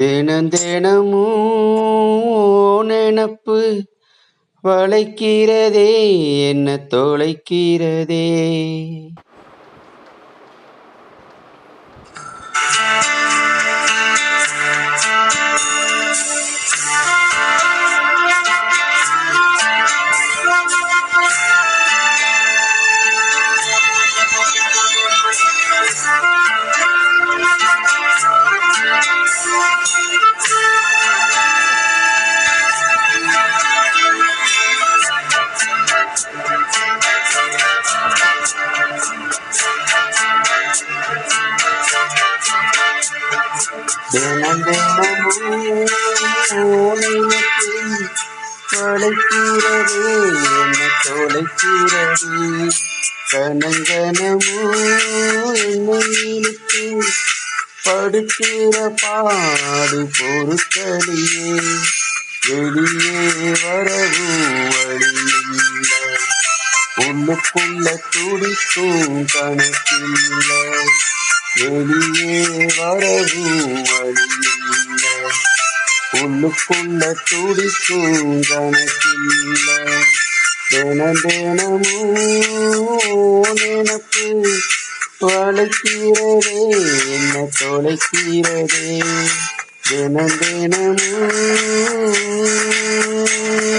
தினம் தினமும் நினப்பு வளைக்கிறதே, என்ன தொலைக்கிறதே. தினம் தினமும் நினைத்து வளைக்கிறதே, என்ன தொலைக்கிறதே. கனங்கனமும் என்னை இழுத்து படுக்கிற பாடு பொறுக்கலையே. வெளியே வரவும் வழியில்லை, உள்ளுக்குள்ள துடிக்கும் கணக்கில்லை. வெளியே வரவும் வழியில்லை, உள்ளுக்குள்ள துடிக்கும் கணக்கில்லை. தினம் தினமும் நினப்பு வளைக்கிறதே, என்ன தொலைக்கிறதே. தினம் தினமும்